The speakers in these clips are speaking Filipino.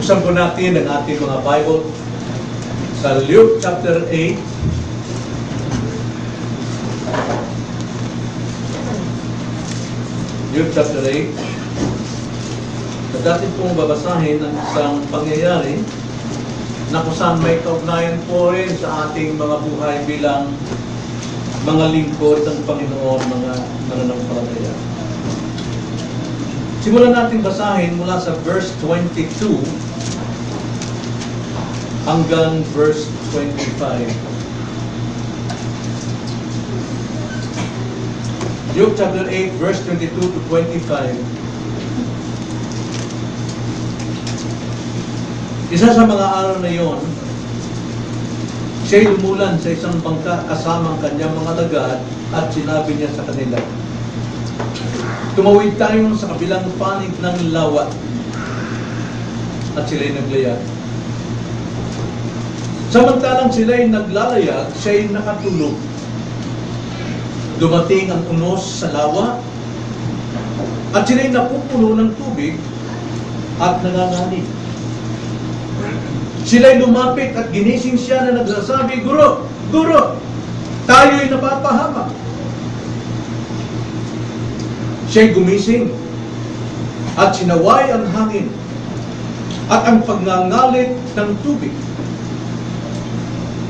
Buksan po natin ang ating mga Bible sa Luke chapter 8. Luke chapter 8. At atin pong babasahin ang isang pangyayari na kung saan may kaugnayan po rin sa ating mga buhay bilang mga lingkod ng Panginoon, mga mananampalataya. Simulan natin basahin mula sa verse 22 hanggang verse 25. Luke chapter 8, verse 22 to 25. Isa sa mga araw na yon, siya'y lumulan sa isang bangka kasama ang kanyang mga lagad at sinabi niya sa kanila, "Tumawid tayo sa kabilang panig ng lawa." At sila'y naglayag. Samantalang sila'y naglalayag, siya'y nakatulog. Dumating ang unos sa lawa at sila'y napupuno ng tubig at nanganganib. Sila'y lumapit at ginising siya na nagsasabi, "Guro! Guro! Tayo'y napapahamak." Siya'y gumising at sinaway ang hangin at ang pagngangalit ng tubig.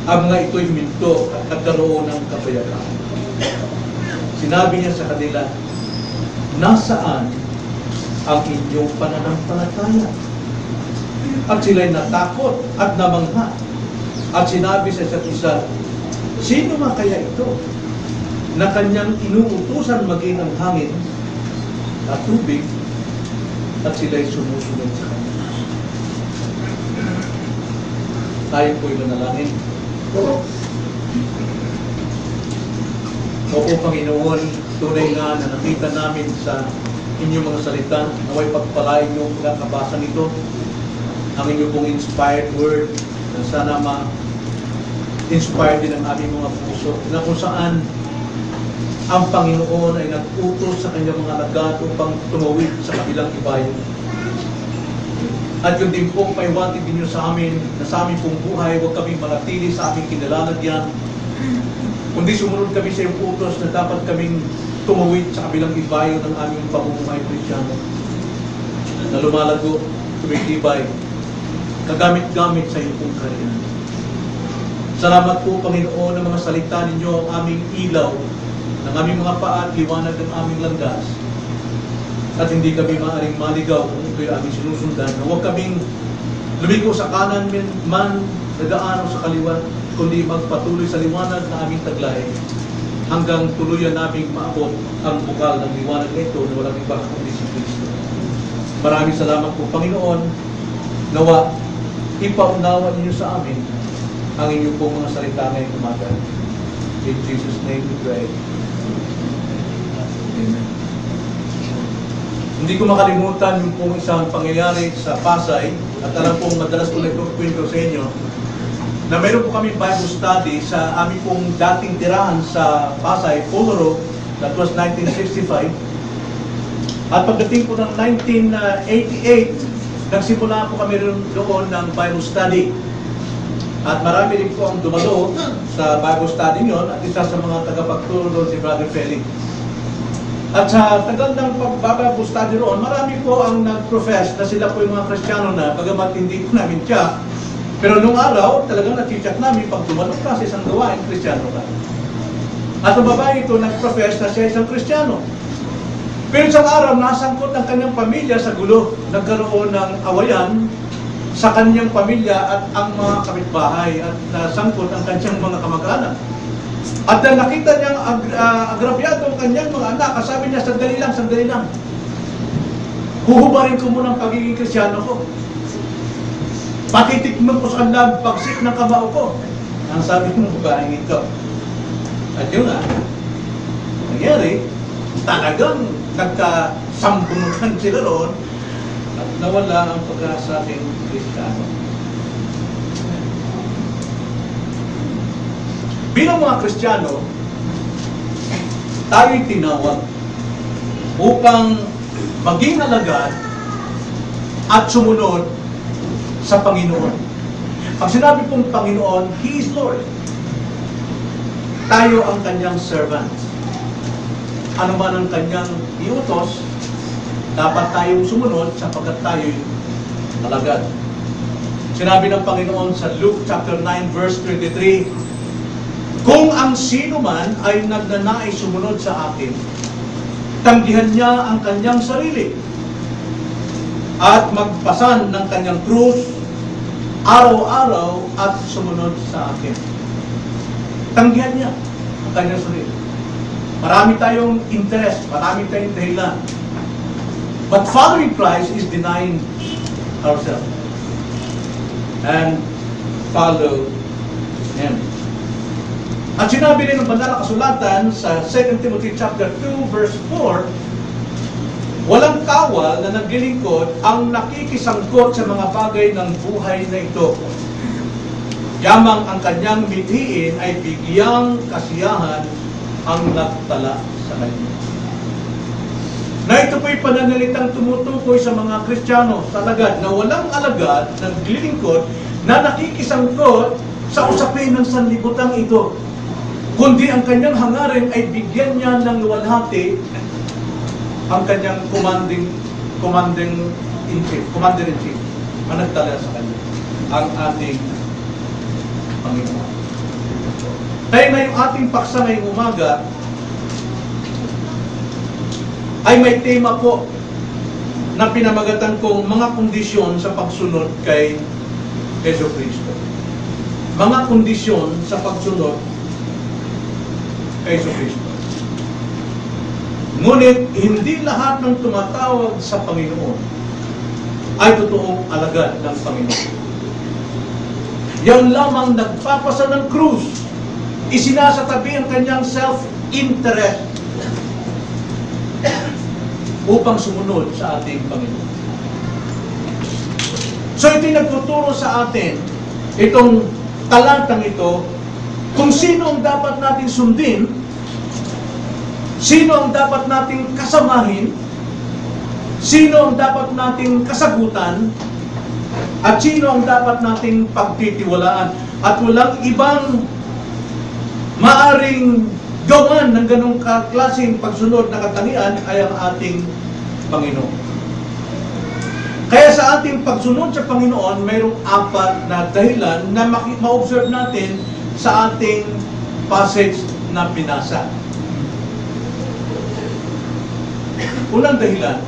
Ang mga ito'y minto at nagkaroon ng kapayapaan. Sinabi niya sa kanila, "Nasaan ang inyong pananampalataya?" At sila'y natakot at namangha. At sinabi sa isa't isa, "Sino nga kaya ito na kanyang inuutusan maging ang hangin at tubig at sila'y sumusunod sa kanya?" Tayo po'y manalangin. Opo Panginoon, tunay nga na nakita namin sa inyong mga salita, naway pagpalain niyo ang pagkakabasa nito, ang inyong pong inspired word, na sana ma-inspire din ang aming mga puso, na kung saan ang Panginoon ay nag-utos sa kanyang mga lagad upang tumawid sa kabilang ibayo. At yun din pong paiwatig ninyo sa amin, na sa aming pong buhay, huwag kami manatili sa aming kinalalagyan, kundi sumunod kami sa iyong utos na dapat kaming tumawid sa kabilang ibayo ng aming pamumuhay Kristiyano, na lumalago, tumitibay, kagamit-gamit sa iyong pong karyan. Salamat po, Panginoon, ng mga salita ninyo ang aming ilaw, ng aming mga paa at liwanag ng aming landas. At hindi kami maaaring maligaw kung ito'y aming sinusundan. Na huwag kaming lumiko sa kanan man, nagaan o sa kaliwa, kundi magpatuloy sa liwanag na aming taglay hanggang tuluyan naming maabot ang bukal ng liwanag na ito na walang iba kundi si Kristo. Maraming salamat po, Panginoon. Nawa, ipaunawa ninyo sa amin ang inyong pong mga salita ngayong umaga. In Jesus' name we pray. Amen. Hindi ko makalimutan yung pong isang pangyayari sa Pasay, at alam pong madalas ko na ikukwento sa inyo, na meron po kami Bible study sa aming pong dating tirahan sa Pasay, Polo. That was 1965. At pagdating po ng 1988, nagsimula po kami doon ng Bible study. At marami rin po ang dumalo sa Bible study nyon, at isa sa mga tagapagturo doon si Brother Felix. At sa tagal ng pag-Bible study roon, marami po ang nag-profess na sila po yung mga Kristiyano na, bagamat hindi po namin tiyak. Pero nung araw, talagang natiyak namin, pag tumanong ka sa isang gawain, Kristiyano ka. At ang babae ito nag-profess na siya isang Kristiyano. Pero isang araw, nasangkot ang kanyang pamilya sa gulo. Nagkaroon ng awayan sa kanyang pamilya at ang mga kapitbahay, at nasangkot ang kanyang mga kamag-anak. At nakita niyang agrabyado ang kanyang mga anak, sabi niya, sandali lang. Huhubarin ko muna ang pagiging Kristiyano ko. Patitikman ko sa kanila pagsik ng kamao ko. Ang sabi ng babaeng ito. At yun nga, nangyari, talagang nagkasambunutan sila roon at nawala ang pag-asa ating Kristiyano. Bilang mga Kristiyano, tayo'y tinawag upang maging alagad at sumunod sa Panginoon. Pag sinabi pong Panginoon, He is Lord. Tayo ang kanyang servant. Ano man ang kanyang iutos, dapat tayong sumunod sapagkat tayo'y alagad. Sinabi ng Panginoon sa Luke chapter 9 verse 23, kung ang sino man ay nagnanais sumunod sa akin, tanggihan niya ang kanyang sarili at magpasan ng kanyang krus araw-araw at sumunod sa akin. Tanggihan niya ang kanyang sarili. Marami tayong interest, marami tayong dahilan. But following Christ is denying ourselves and follow Him. At sinabi rin ng banal na kasulatan sa 2 Timothy chapter 2 verse 4, walang kawal na naglilingkod ang nakikisangkot sa mga bagay ng buhay na ito. Yamang ang kanyang mithiin ay bigyang kasiyahan ang nagtala sa kanya. Na ito po'y pananalitang tumutukoy sa mga Kristiyano sa alagad na walang alagad, naglilingkod, na nakikisangkot sa usapin ng sanlibutan ito. Kundi ang kanyang hangarin ay bigyan niya ng luwalhati ang kanyang commander in chief, ang nagtala sa kanya, ang ating Panginoon. Kaya ngayong ating paksa ngayong umaga ay may tema po na pinamagatan kong mga kondisyon sa pagsunod kay Jesu Cristo. Mga kondisyon sa pagsunod kay Jesu Cristo. Ngunit hindi lahat ng tumatawag sa Panginoon ay totoong alagad ng Panginoon. Yan lamang nagpapasa ng krus, isinasatabi ang kanyang self-interest upang sumunod sa ating Panginoon. So ito'y nagtuturo sa atin, itong talatang ito, kung sino ang dapat natin sundin, sino ang dapat nating kasamahin, sino ang dapat nating kasagutan, at sino ang dapat nating pagtitiwalaan. At walang ibang maaring gawan ng ganong klaseng pagsunod na katangian ay ang ating Panginoon. Kaya sa ating pagsunod sa Panginoon, mayroong apat na dahilan na ma-observe natin sa ating passage na binasa. Unang dahilan,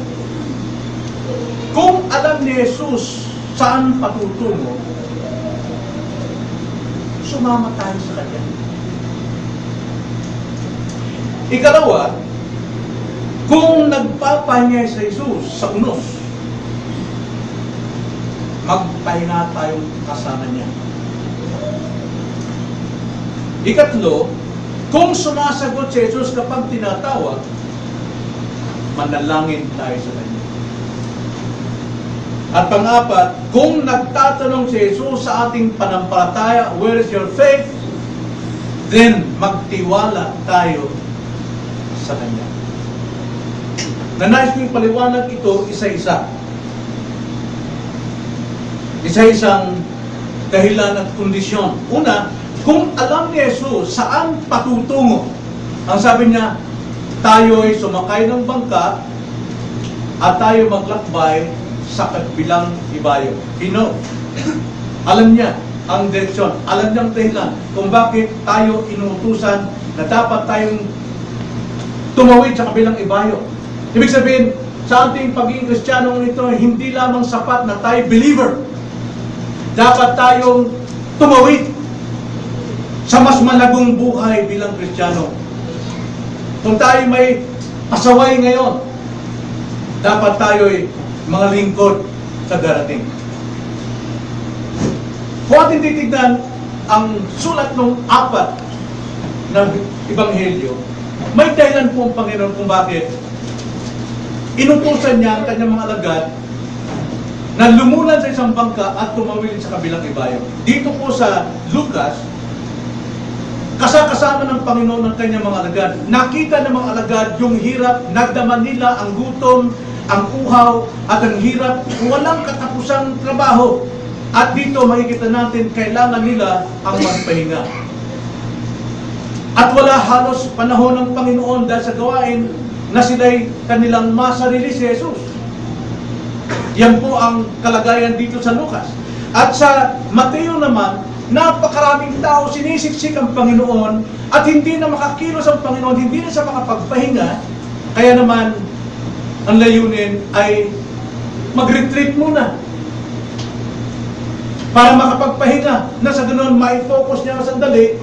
kung alam ni Jesus saan patutungo, sumama tayo sa Kanya. Ikalawa, kung nagpapahinga sa Jesus sa unos, magpahinga tayong kasama Niya. Ikatlo, kung sumasagot si Jesus kapag tinatawag, manalangin tayo sa Kanya. At pang-apat, kung nagtatanong si Jesus sa ating panampalataya, where is your faith? Then, magtiwala tayo sa Kanya. Nanais ko yung paliwanag ito isa-isa. Isa-isang dahilan at kondisyon. Una, kung alam ni Jesus saan patutungo, ang sabi niya, tayo ay sumakay ng bangka at tayo maglakbay sa kabilang ibayo. Alam niya ang direksyon, alam niyang dahilan kung bakit tayo inuutusan na dapat tayong tumawid sa kabilang ibayo. Ibig sabihin, sa ating pagiging Kristiyano nito, hindi lamang sapat na tayo believer. Dapat tayong tumawid sa mas malagong buhay bilang Kristiyano. Kung tayo may pasaway ngayon, dapat tayo'y mga lingkod sa darating. Kung ating titignan ang sulat ng apat na Ebanghelyo, may dahilan po ang Panginoon kung bakit inutusan niya ang kanyang mga alagad na lumunan sa isang bangka at tumawid sa kabilang ibayo. Dito po sa Lucas, kasama ng Panginoon ng kanyang mga alagad. Nakita ng mga alagad yung hirap, nagdaman nila ang gutom, ang uhaw, at ang hirap, walang katapusang trabaho. At dito makikita natin, kailangan nila ang magpahinga. At wala halos panahon ng Panginoon dahil sa gawain na sila'y kanilang masarili si Jesus. Yan po ang kalagayan dito sa Lucas. At sa Mateo naman, napakaraming tao sinisiksik ang Panginoon at hindi na makakilos ang Panginoon, hindi na siya makapagpahinga. Kaya naman, ang layunin ay mag-retreat muna para makapagpahinga na sa ganoon mai-focus niya sandali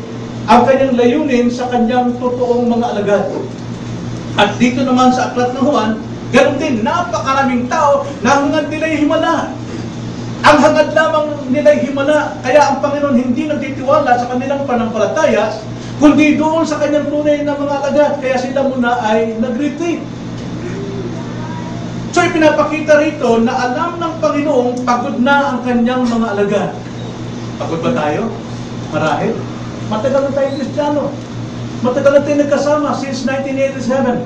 ang kanyang layunin sa kanyang totoong mga alagad. At dito naman sa aklat ng Juan, ganoon din, napakaraming tao na hangad nila'y himala. Ang hangad lamang nila'y himala, kaya ang Panginoon hindi nagtitiwala sa kanilang panampalataya, kundi doon sa kanyang tunay na mga alagad, kaya sila muna ay nag-retreat. So ipinapakita rito na alam ng Panginoong pagod na ang kanyang mga alagad. Pagod ba tayo? Marahil. Matagal na tayong Kristiyano. Matagal na tayo nagkasama since 1987.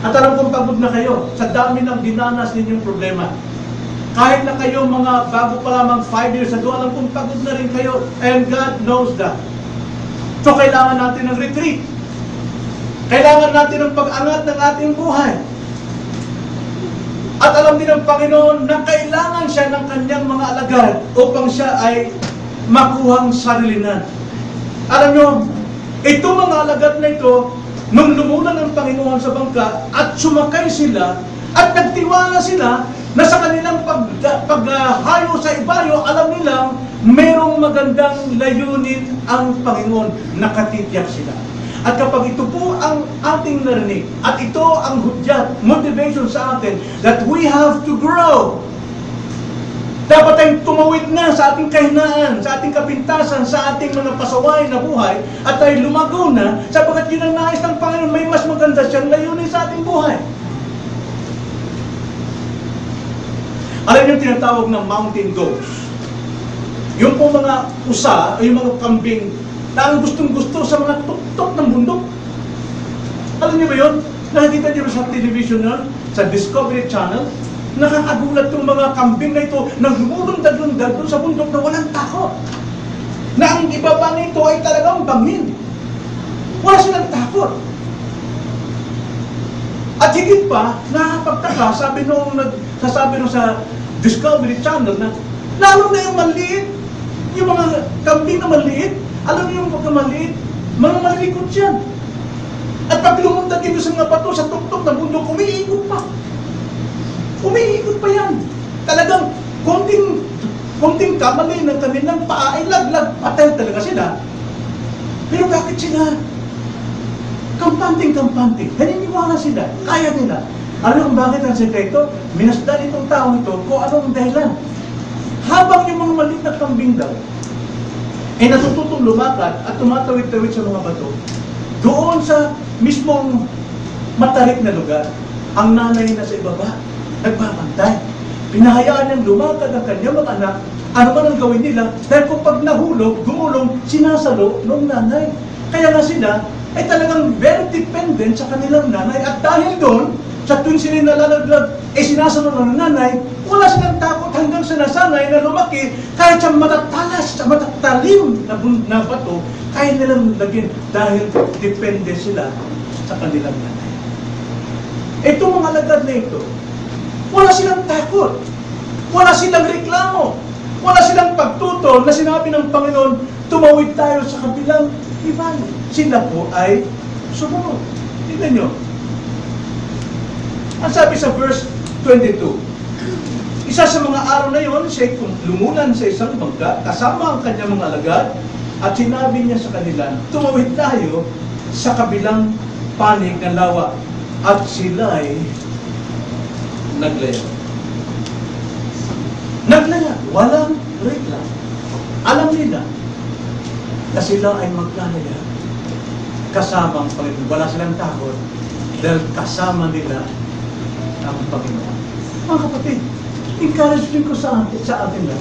At alam kong pagod na kayo sa dami ng dinanas ninyong problema. Kahit na kayo mga bago pa lamang 5 years ago, alam kong pagod na rin kayo. And God knows that. So kailangan natin ng retreat. Kailangan natin ng pag-angat ng ating buhay. At alam din ng Panginoon na kailangan siya ng kanyang mga alagad upang siya ay makuhang sarilinan. Alam nyo, itong mga alagad na ito, nung lumulan ng Panginoon sa bangka at sumakay sila at nagtiwala sila na sa kanilang paghayo sa ibayo, alam nilang merong magandang layunin ang Panginoon. Nakatitiyak sila. At kapag ito po ang ating narinig, at ito ang hudyat, motivation sa atin, that we have to grow. Dapat tayong tumawid na sa ating kahinaan, sa ating kapintasan, sa ating mga pasaway na buhay, at tayo lumago na, sapagkat yun ang nais ng Panginoon, may mas maganda siyang layunin sa ating buhay. Alam yung tinatawag ng mountain goats. Yung po mga usa, yung mga kambing, na ang gustong-gusto sa mga tuktok ng bundok. Alam niyo ba yun? Nakikita niyo sa television nun, sa Discovery Channel, nakakagulat yung mga kambing na ito na lumulundag-lundag doon sa bundok na walang takot. Na ang ibaba nito ay talagang bangin. Wala silang takot. At higit pa, nakapagtaka, sasabi nung sa Discovery Channel na lalo na yung maliit, yung mga kambing na maliit, alam niyo yung pagkamaliit, mga malikot yan. At pag lumundag ito sa mga bato, sa tuktok ng bundok, umiikot pa. Umiikot pa yan. Talagang konting kamali ng kanilang paa ay laglag. Patay talaga sila. Pero bakit sila? Kampante. Naniniwala sila. Kaya nila. Alam kung bakit ang sekreto? Minasdan itong tao ito kung anong dahilan. Habang yung mga maliit na kambing daw, ay natututong lumakad at tumatawid-tawid sa mga bato, doon sa mismong matarik na lugar, ang nanay na sa ibaba, nagbabantay. Pinahayaan niyang lumakad ang kanyang mga anak, ano man ang gawin nila, dahil kung pag nahulog, gumulong, sinasalo ng nanay. Kaya nga sila ay talagang very dependent sa kanilang nanay. At dahil doon, sa tuwing sila nalalaglag, sinasalo ng nanay, wala silang takot hanggang sa nasanay na lumaki, kahit sa matatalas, sa matatalim na bato, kaya nilang lagyan dahil depende sila sa kanilang nanay. Itong mga alagad na ito, wala silang takot, wala silang reklamo, wala silang pagtutol na sinabi ng Panginoon, tumawid tayo sa kabilang ibayo. Sila po ay sumunod. Tignan nyo. Ang sabi sa verse 22, isa sa mga araw na yon, siya lumulan sa isang bangka, kasama ang kanyang mga alagad, at sinabi niya sa kanila, tumawid tayo sa kabilang panig ng lawa. At sila ay naglaya. Naglaya, walang reklamo. Alam nila na sila ay maglalaya kasama ang Panginoon. Wala silang takot dahil kasama nila ang Panginoon. Mga kapatid, encourage din ko sa atin na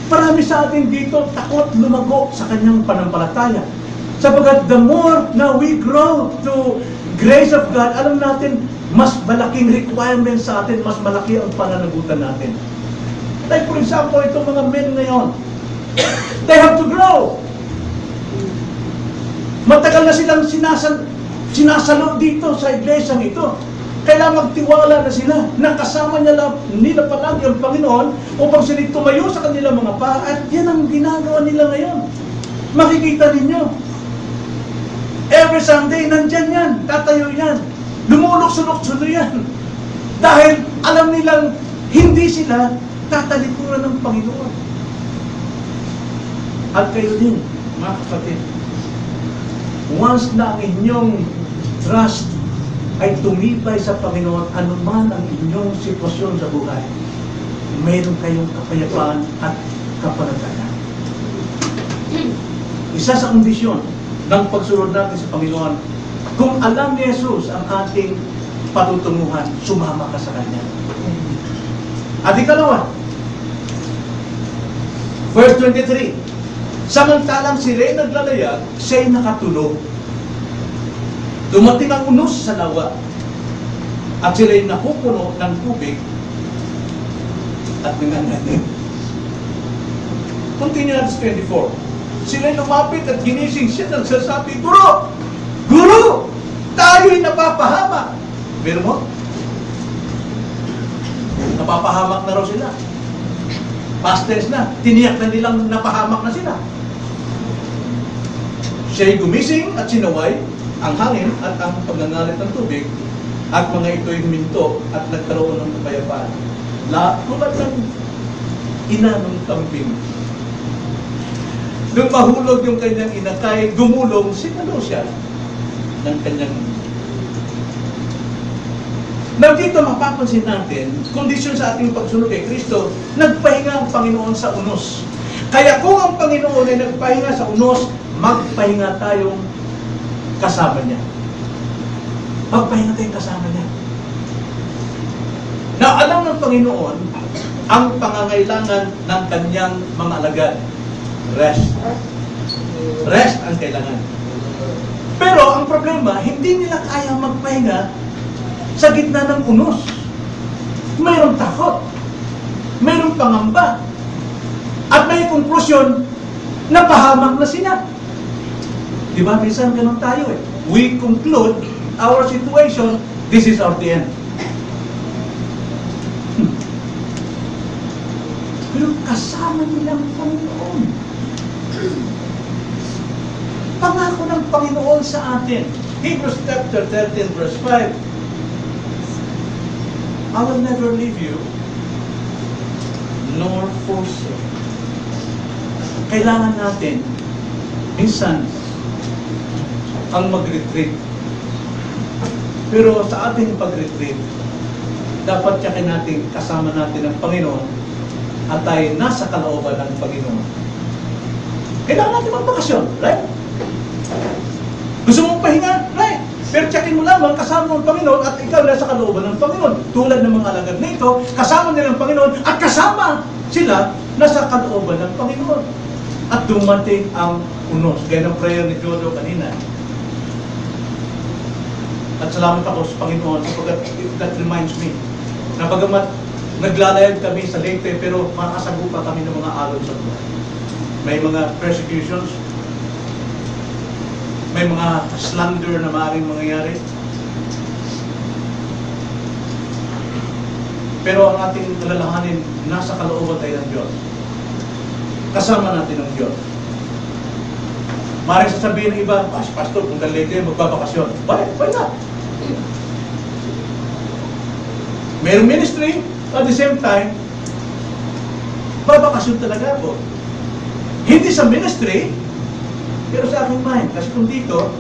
marami sa atin dito takot lumago sa kanyang panampalataya. Sapagat the more na we grow to grace of God, alam natin, mas malaking requirement sa atin, mas malaki ang pananagutan natin. Like for example, itong mga men ngayon, they have to grow. Matagal na silang sinasalo dito sa iglesyang ito. Kailangan magtiwala na sila, nakasama nila palagi ang Panginoon upang sila tumayo sa kanilang mga paa. At yan ang ginagawa nila ngayon. Makikita ninyo. Every Sunday, nandyan yan, tatayo yan. Lumulok-sulok-sulo yan. Dahil alam nilang hindi sila tatalikuran ng Panginoon. At kayo din, mga kapatid, once na ang inyong trust ay tumibay sa Panginoon, anuman ang inyong sitwasyon sa buhay, mayroon kayong kapayapaan at kapanatagan. Isa sa kondisyon ng pagsunod natin sa Panginoon, kung alam ni Jesus ang ating patutunguhan, sumama ka sa Kanya. At ikalawa, verse 23, samantalang sila'y naglalayag, siya'y nakatulog. Dumating ang unos sa lawa, at sila'y napupuno ng tubig, at nanganganig. Continue at 24. Sila'y lumapit at ginising siya, nagsasabi, Guro! Guro! Tayo'y napapahamak! Pero mo? Napapahamak na raw sila. Past tense na. Tiniyak na nilang napahamak na sila. Siya'y gumising at sinaway ang hangin at ang pagnangalit ng tubig at mga ito'y huminto at nagkaroon ng kapayapaan. Tulad ng ina ng kambing. Nung mahulog yung kanyang inakay, gumulong, sinalo siya ng kanyang. Now dito mapapansin natin, kondisyon sa ating pagsunod kay Kristo, nagpahinga ang Panginoon sa unos. Kaya kung ang Panginoon ay nagpahinga sa unos, magpahinga tayong kasama niya. Magpahinga tayong kasama niya. Na alam ng Panginoon ang pangangailangan ng kanyang mga alagad. Rest. Rest ang kailangan. Pero ang problema, hindi nila kaya magpahinga sa gitna ng unos. Mayroong takot. Mayroong pangamba. At may konklusyon, napahamak na sila. Di ba? Minsan ganun tayo eh. We conclude our situation, this is our the end. Pero kasama nilang Panginoon. Pangako ng Panginoon sa atin. Hebrews chapter 13 verse 5. I will never leave you nor forsake. Kailangan natin minsan ang mag-retreat. Pero sa ating pag-retreat, dapat tiyakin natin kasama natin ang Panginoon at tayo nasa kalooban ng Panginoon. Kailangan natin magbakasyon, right? Gusto mong pahinga? Right. Pero tiyakin mo lamang kasama mo ang Panginoon at ikaw nasa kalooban ng Panginoon. Tulad ng mga alagad nito, kasama nila ang Panginoon at kasama sila nasa kalooban ng Panginoon. At dumating ang unos. Gaya ng prayer ni Jodo kanina. At salamat ako sa Panginoon sapagkat that reminds me na bagamat naglalayag kami sa Leyte pero makasagupa kami ng mga alon sa buhay. May mga persecutions, may mga slander na maaaring mangyayari. Pero ang ating alalahanin, nasa kalooban tayo ng Diyos. Kasama natin ang Diyos. Maaaring sasabihin ng iba, Pastor, kung Leyte magbabakasyon. Why not? Mayroong ministry, at the same time, babakasyon talaga ako. Hindi sa ministry, pero sa aking mind. Kasi kung dito,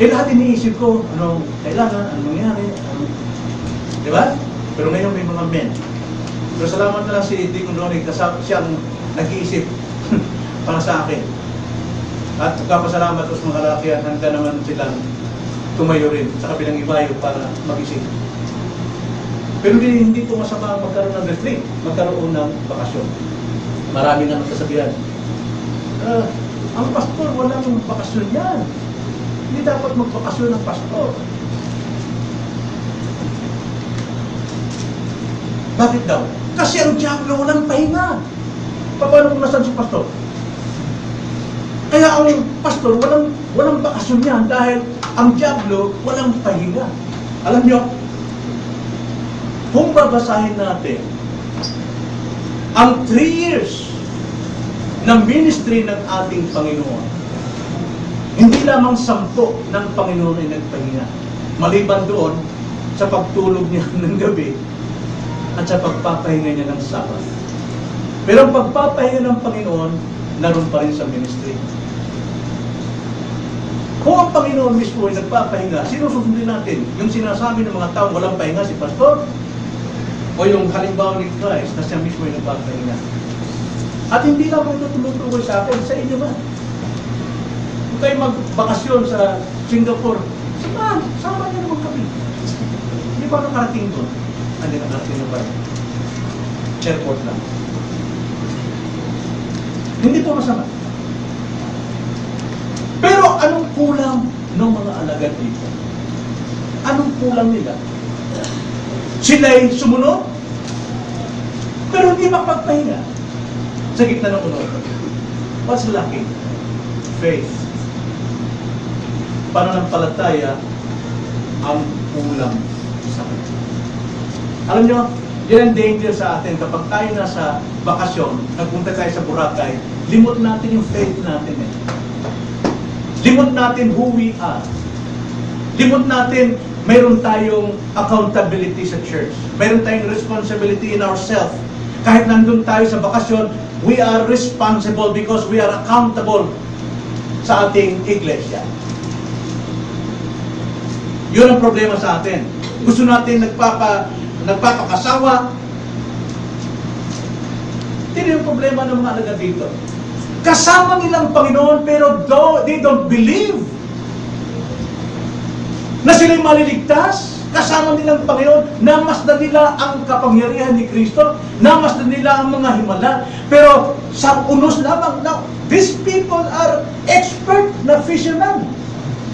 lahat iniisip ko, anong kailangan, anong mangyari, di ba? Pero ngayon may mga men. Pero salamat na lang si Deacon Ronnie, siyang nag-iisip para sa akin. At kapasalamat sa mga lalaki at handa naman silang tumayo rin sa kabilang ibayo para mag-isip. Pero hindi po masama magkaroon ng retreat, magkaroon ng bakasyon. Marami na magsasabihan. Ang pastor, walang bakasyon yan. Hindi dapat magbakasyon ng pastor. Bakit daw? Kasi ang diablo walang pahinga. Paano kung nasan si pastor? Kaya ang pastor walang bakasyon niyan dahil ang diablo walang pahinga. Alam niyo, kung babasahin natin ang 3 years ng ministry ng ating Panginoon, hindi lamang 10 ng Panginoon ay nagpahinga. Maliban doon sa pagtulog niya ng gabi at sa pagpapahinga niya ng Sabat. Pero ang pagpapahinga ng Panginoon, naroon pa rin sa ministry. Kung ang Panginoon mismo ay nagpapahinga, sino susundin natin? Yung sinasabi ng mga tao, walang pahinga si pastor? O yung halimbawa ni Christ na siya mismo ay nagpapahinga? At hindi lang ito tumutukoy sa akin, sa inyo ba? Kung kayo magbakasyon sa Singapore, sama niyo naman kami. Hindi ba nakarating doon? Hindi nakarating na ba? Airport lang. Hindi po masama. Pero anong kulang ng mga alagad dito? Anong kulang nila? Sila'y sumunod, pero hindi makapagpahinga sa gitna ng unod. What's lacking? Faith. Pananampalataya ang kulang sa kanya. Alam nyo, yan ang danger sa atin. Kapag tayo nasa bakasyon, nagpunta tayo sa Boracay, limot natin yung faith natin eh. Limot natin who we are. Limot natin, mayroon tayong accountability sa church. Mayroon tayong responsibility in ourselves. Kahit nandun tayo sa bakasyon, we are responsible because we are accountable sa ating iglesia. Yun ang problema sa atin. Gusto natin nagpapakasawa. Hindi yung problema ng mga alagad dito. Kasama nilang Panginoon pero they don't believe na sila'y maliligtas. Kasama nilang Panginoon, namasdan nila ang kapangyarihan ni Kristo, namasdan nila ang mga himala, pero sa unos lamang. Now, these people are expert na fishermen.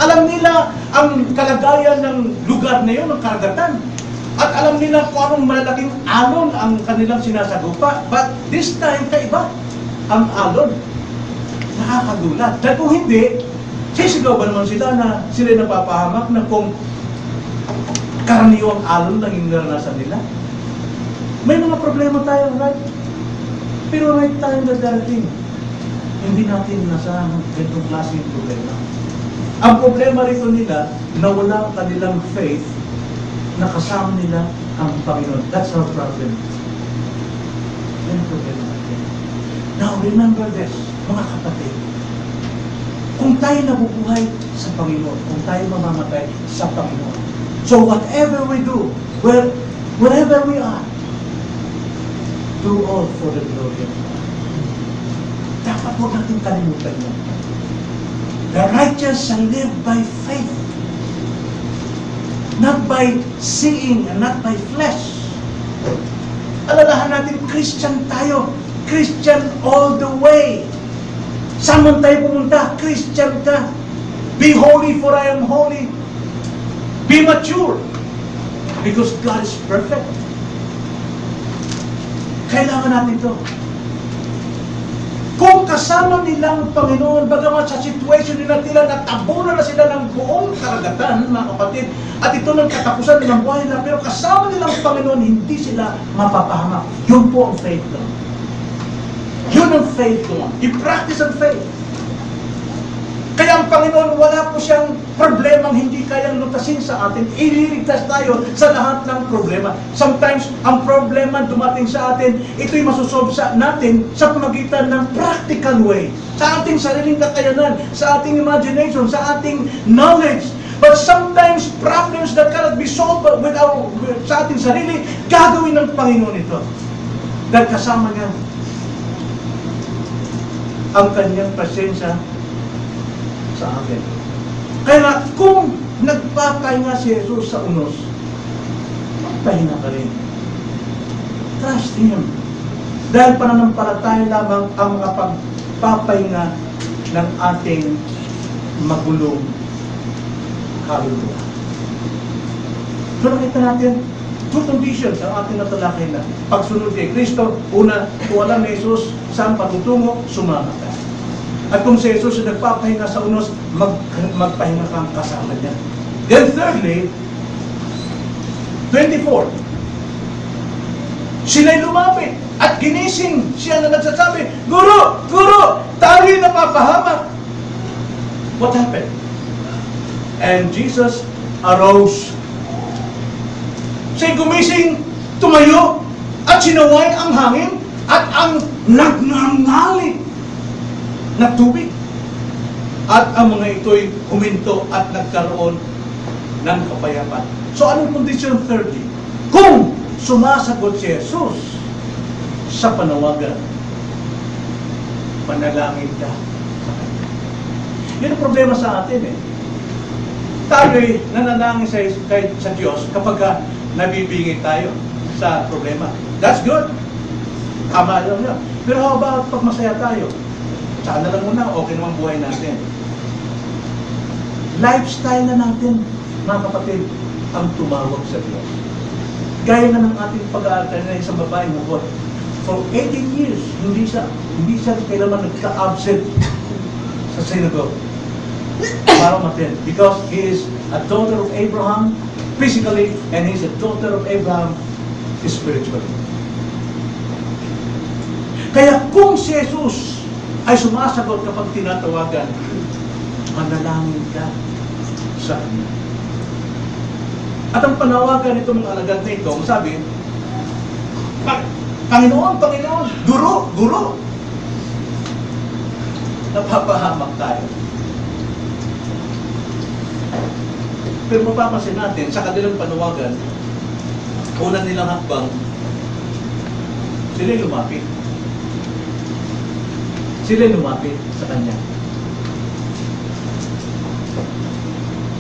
Alam nila ang kalagayan ng lugar na yun, ng karagatan. At alam nila kung anong malalaking alon ang kanilang sinasagupa. But this time, kaiba ang alon. Nakakagulat. Dahil kung hindi, sisigaw ba naman sila na sila napapahamak na kung karaniwang alon lang yung naranasan nila? May mga problema tayo, right? Pero right tayo na darating. Hindi natin nasa ganitong klaseng problema. Ang problema rito nila, na wala ang kanilang faith, na kasama nila ang Panginoon. That's our problem. Yan ang problema natin. Now, remember this, mga kapatid. Kung tayo nabubuhay sa Panginoon, kung tayo mamamatay sa Panginoon, so whatever we do, wherever we are, do all for the glory of God. Dapat huwag natin kalimutan mo. The righteous shall live by faith, not by seeing and not by flesh. Alalahan natin, Christian tayo. Christian all the way. Saan man tayo pumunta, Christian ka. Be holy for I am holy. Be mature. Because God is perfect. Kailangan natin ito. Kung kasama nilang Panginoon, bagamat sa situation nila, tila natabunan na sila ng buong karagatan, mga kapatid, at ito ng katapusan ng buhay nila, pero kasama nilang Panginoon, hindi sila mapapahamak. Yun po ang faith ko. Yun ang faith ko. I-practice ang faith. Kaya ang Panginoon, wala po siyang problemang hindi kayang lutasin sa atin. Ililigtas tayo sa lahat ng problema. Sometimes, ang problema dumating sa atin, ito'y masusolve sa natin sa pamagitan ng practical way. Sa ating sariling kakayanan, sa ating imagination, sa ating knowledge. But sometimes, problems that cannot be solved sa ating sarili, gagawin ng Panginoon ito. Dahil kasama niya ang kanyang presensya sa akin. Kaya kung nagpapahinga si Jesus sa unos, magpahinga ka rin. Trust Him. Dahil pananampalataya lamang ang makapagpapahinga ng ating magulong kaluluwa. So nakita natin, two conditions ang ating natalakay na pagsunod kay Kristo. Una, kung alam ni Jesus saan patutungo, sumama ka. At kung si Jesus ay nagpapahinga sa unos, magpahinga kang kasama niya. Then thirdly, 24, sila'y lumapit at ginising siya na nagsasabi, Guro! Guro! Tayo'y napapahamak! What happened? And Jesus arose. Siya'y gumising, tumayo, at sinaway ang hangin at ang nagngangalit na tubig. At ang mga ito'y huminto at nagkaroon ng kapayapaan. So anong kondisyon thirdly? Kung sumasagot si Jesus sa panawagan, manalangin ka sa Kanya. Yun ang problema sa atin eh. Tayo'y nanalangin sa Diyos kapag nabibingit tayo sa problema. That's good. Tama lang yun. Pero how about pag masaya tayo? Tsaka na lang muna, okay naman buhay natin. Lifestyle na natin, mga kapatid, ang tumawag sa Diyos. Gaya na ng ating pag-aaral na isang babae mo, for 18 years, hindi siya kailangan nagka-absent sa synagogue para umattend. Because he is a daughter of Abraham physically, and he is a daughter of Abraham spiritually. Kaya kung si Jesus ay sumasagot kapag tinatawagan, manalangin ka sa Kanya. At ang panawagan nito mga alagad na ito, sabi, Panginoon, Panginoon, Guro, Guro. Napapahamak tayo. Pero mapapansin natin, sa kanilang panawagan, una nilang hakbang, sila'y lumapit. Sila'y lumapit sa Kanya.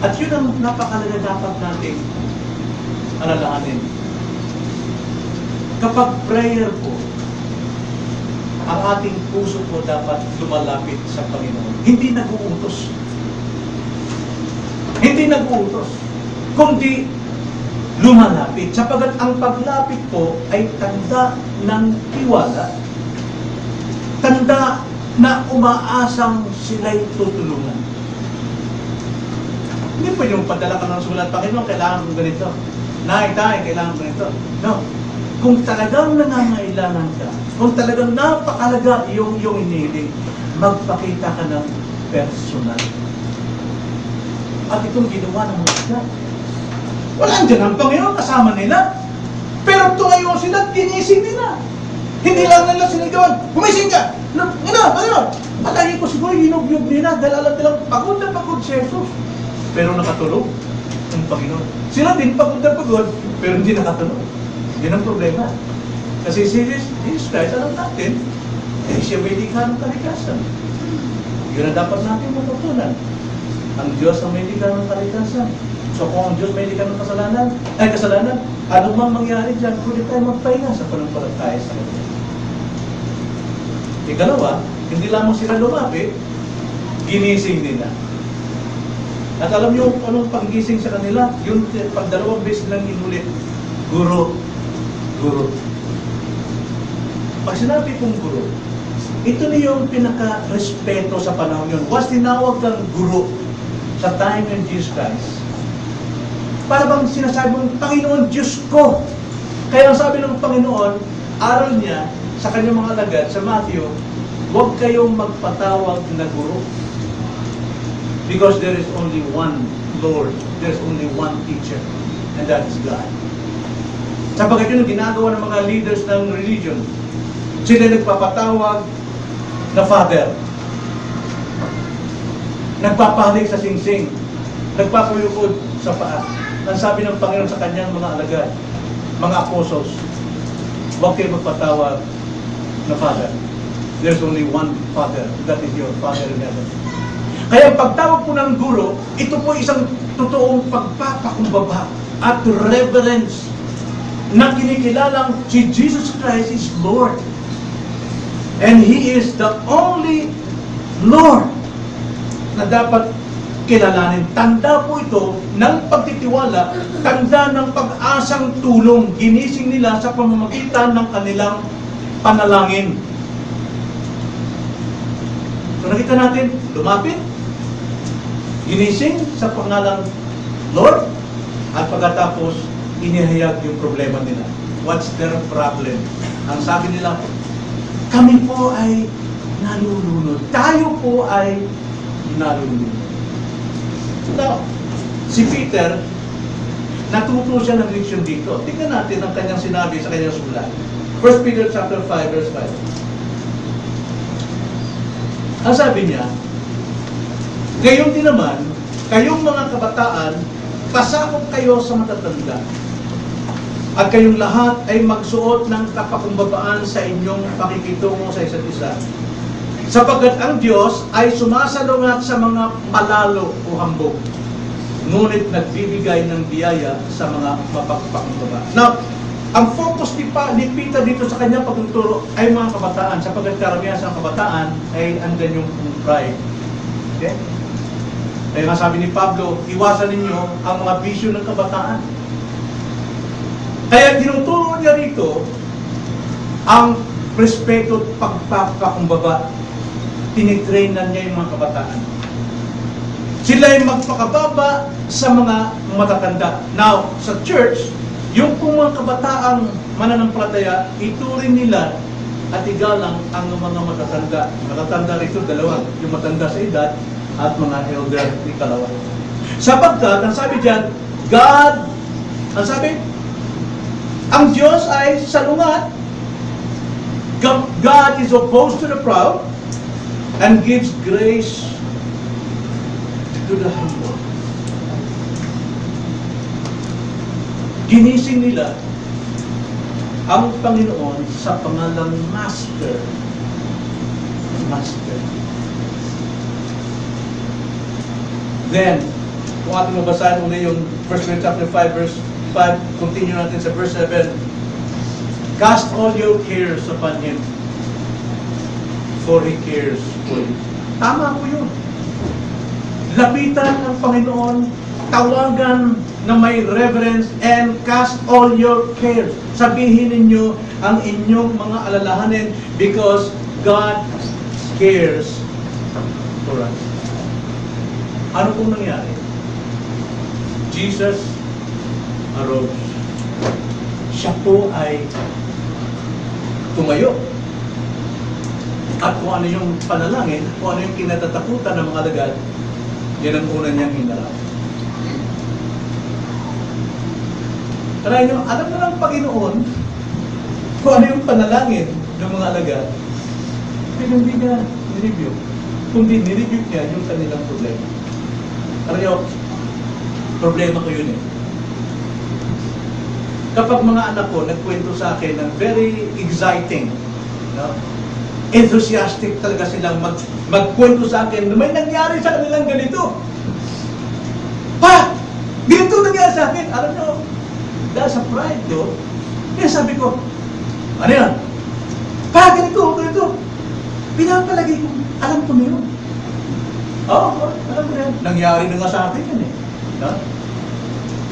At yun ang napakalaga dapat natin alalahanin. Kapag prayer po, ang ating puso po dapat lumalapit sa Panginoon. Hindi nag-uutos. Hindi nag-uutos. Kundi lumalapit. Sapagat ang paglapit po ay tanda ng tiwala. Tanda na umaasang sila'y tutulungan. Hindi po yung padala ka ng sulat, Panginoon, kailangan kong ganito. Nay, kailangan ko ganito. No. Kung talagang nangangailangan ka, kung talagang napakalaga yung inihiling, magpakita ka ng personal. At itong ginawa ng mga sila. Walang dyan ang Panginoon, kasama nila. Pero tumayo sila, ginising nila. Hindi lang nila sinigawan, gumising ka! Panginoon! Malagi ko siguro hinugyog nila, dahil alam nilang pagod na pagod si Jesus. Pero nakatulog ang Panginoon. Sila din pagod na pagod, pero hindi nakatulog. Yan ang problema. Kasi si Jesus Christ, alam natin, siya may likha ng kalikasan. Yun ang dapat natin matutunan. Ang Diyos ang may likha ng kalikasan. So kung ang Diyos may likha ng kasalanan, ano mang mangyari dyan, pwede tayo magpahinga sa pananampalataya sa Kanya. Ikalawa, hindi lamang sila lumapit, ginising nila. At alam niyo anong paggising sa kanila? Yung pagdalawang beses lang inulit, Guro, Guro. Pag sinabi kong Guro, ito na yung pinaka-respeto sa panahon yun. Once tinawag kang Guro sa time ng Jesus Christ, para bang sinasabi mong, Panginoon, Diyos ko. Kaya ang sabi ng Panginoon, aral niya sa kanyang mga alagad, sa Matthew, huwag kayong magpatawag na Guro. Because there is only one Lord, there is only one teacher, and that is God. Sapagat yun ang ginagawa ng mga leaders ng religion. Sila nagpapatawag na Father. Nagpapahalik sa singsing. Nagpapayukod sa paa. Ang sabi ng Panginoon sa kanyang mga alagad, mga apostles, huwag kayo magpatawag na Father. There's only one Father, that is your Father in heaven. Kaya ang pagtawag po ng Guro, ito po isang totoong pagpapakumbaba at reverence na kinikilalang si Jesus Christ is Lord. And He is the only Lord na dapat kilalanin. Tanda po ito ng pagtitiwala, tanda ng pag-asang tulong. Ginising nila sa pamamagitan ng kanilang panalangin. So nakita natin, lumapit, ginising sa pangalang Lord, at pagkatapos, inihayag yung problema nila. What's their problem? Ang sabi nila, kami po ay nalulunod. Tayo po ay nalulunod. Now, si Peter, natuto siya ng leksyon dito. Tingnan natin ang kanyang sinabi sa kanyang sulat. 1 Peter chapter 5, verse 5. Ang sabi niya, gayon din naman, kayong mga kabataan, pasakop kayo sa matatanda. At kayong lahat ay magsuot ng kapakumbabaan sa inyong pakikitungo sa isa't isa. Sapagkat ang Diyos ay sumasalungat sa mga malalo o hambog, ngunit nagbibigay ng biyaya sa mga mapagpakumbaba. Now, ang focus ni Peter dito sa kanyang pagtuturo ay mga kabataan, sapagkat karamihan sa kabataan ay andyan yung pride. Okay? Kaya nga sabi ni Pablo, iwasan ninyo ang mga bisyo ng kabataan. Kaya tinuturo niya rito ang respeto at pagpapakumbaba. Tinitrainan niya yung mga kabataan. Sila ay magpakababa sa mga matatanda. Now, sa church, yung kung mga kabataang mananampalataya, ituring nila at igalang ang mga matatanda. Matatanda rito, dalawa. Yung matanda sa edad at mga elder, ikalawa. Sapagkat, ang sabi dyan, God, ang sabi, ang Diyos ay salungat. God is opposed to the proud and gives grace to the humble. Ginising nila ang Panginoon sa pangalang Master. Master. Then, kung ating mabasahin muli yung 1 Corinthians chapter 5, verse 5, continue natin sa verse 7. Cast all your cares upon Him, for He cares for you. Tama po yun. Lapitan ng Panginoon, tawagan na may reverence, and cast all your cares. Sabihin ninyo ang inyong mga alalahanin because God cares for us. Ano pong nangyari? Jesus arose. Siya po ay tumayo. At kung ano yung panalangin, kung ano yung kinatatakutan ng mga alagad, yan ang una niyang hinarap. Tara nyo, alam na ng Panginoon kung ano yung panalangin ng mga alagad, pero hindi niya nireview. Kundi nireview niya yung kanilang problema. Tara nyo, problema ko yun eh. Kapag mga anak ko nagkwento sa akin ng very exciting, no? Enthusiastic talaga silang magkwento sa akin na may nangyari sa kanilang ganito. Pa! Ganito nangyari sa akin. Alam nyo, dahil sa pride ko, kaya sabi ko, ano yan? Pa! Ganito. Pinapalagay ko, alam ko na yun. Oo, alam ko na yan. Nangyari na nga sa akin yan eh. No?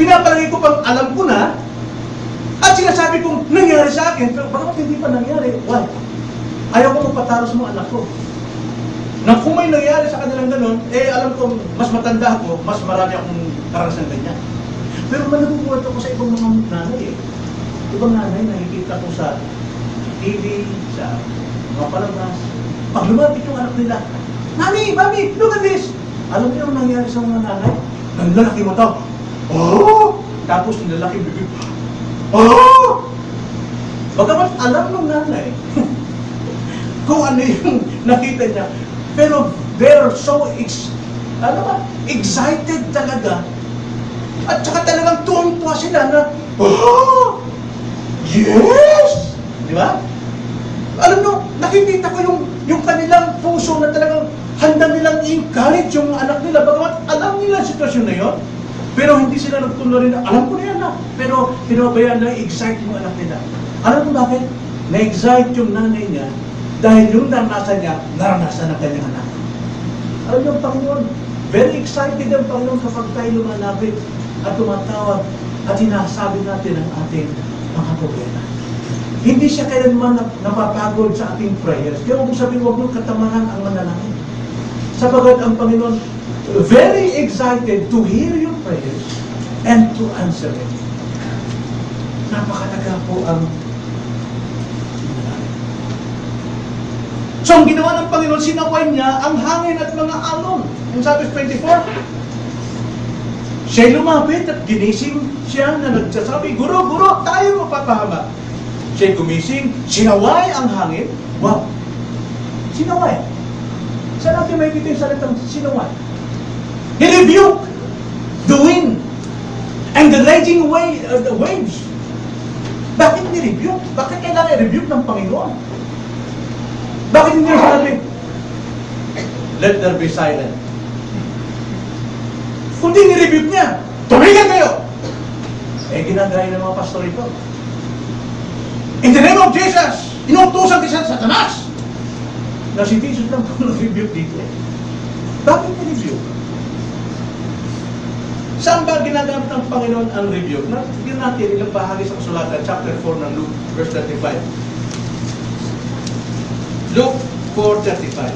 Pinapalagay ko pang alam ko na, at sinasabi kong nangyari sa akin, pero bakit hindi pa nangyari? Why? Ayaw ko magpatalo sa mga anak ko. Na kung may nangyari sa kanilang ganun, alam ko, mas matanda ako, mas marami akong karanasan ganyan. Pero nagugulat ako sa ibang mga nanay eh. Ibang nanay, nakikita ko sa TV, sa mga palabas. Pag lumapit yung anak nila, Mami, look at this! Alam niyo ang nangyari sa mga nanay? Nanlalaki mo to. Oh! Tapos nilalaki bibig. Oh! Bagamat alam ng nanay kung ano yung nakita niya. Pero they're so excited talaga. At saka talagang tuwang-tuwa sila na, oh! Yes! Di ba? Alam nyo, nakikita ko yung kanilang puso na talagang handa nilang i-encourage yung anak nila. Bagamat alam nila ang sitwasyon na yun. Pero hindi sila nagtuloy rin na, alam ko na yan na. Pero pinabayaan na i-excite yung anak nila. Alam mo bakit? Na-excite yung nanay niya dahil yung naranasan niya, naranasan ng kanyang anak. Alam niyo, Panginoon, Very excited ang Panginoon kapag tayo lumalapit at tumatawag at hinasabi natin ang ating mga problema. Hindi siya kailanman napapagod sa ating prayers. Kaya huwag mo sabihin, huwag mo katamaran ang manalangin. Sapagat ang Panginoon, very excited to hear your prayers and to answer it. Napakalaga po ang manalangin. So, ang ginawa ng Panginoon, sinaway niya ang hangin at mga alon. Yung sabi 24, siya'y lumapit at ginising siya na nagsasabi, Guro, Guro, tayo mapapahama. Siya'y gumising, sinaway ang hangin. Wow! Sinaway. Saan natin makikita yung salitang sinaway? He rebuked the wind and the raging waves. Bakit ni-rebuke? Bakit kailangan i-rebuke ng Panginoon? Bakit hindi sabi, let there be silence? Kundi ni-rebuke niya, tumigil kayo! Eh, ginagaya ng mga pastor ito. In the name of Jesus, inutusan kita sa Satanas! Na si Jesus lang po nag-rebuke dito. Bakit ni-rebuke? Saan ba ginagamit ng Panginoon ang rebuke? Tignan natin ilang bahagi sa kasulatan, chapter 4 ng Luke, verse 35. Luke 4:35.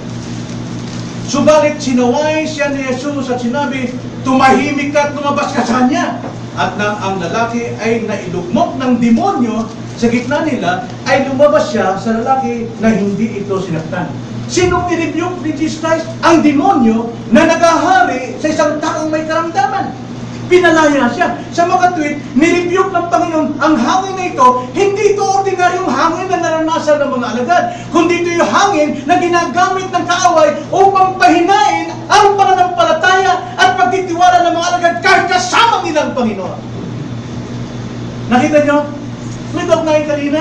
Subalit sinaway siya ni Jesus at sinabi, tumahimik ka at lumabas ka sa kanya. At nang ang lalaki ay nailugmok ng demonyo sa gitna nila, ay lumabas siya sa lalaki na hindi ito sinaktan. Sinong ni-rebuke ni Jesus Christ? Ang demonyo na nagahari sa isang taong may karamdaman. Pinalaya siya. Sa makatwid, ni-rebuke ng Panginoon ang hangin na ito. Hindi ito ordinaryong hangin na naranasan ng mga alagad, kundi ito yung hangin na ginagamit ng kaaway upang pahinain ang pananampalataya at pagtitiwala ng mga alagad kahit kasama nila ang Panginoon. Nakita nyo? May kaugnayan kanina.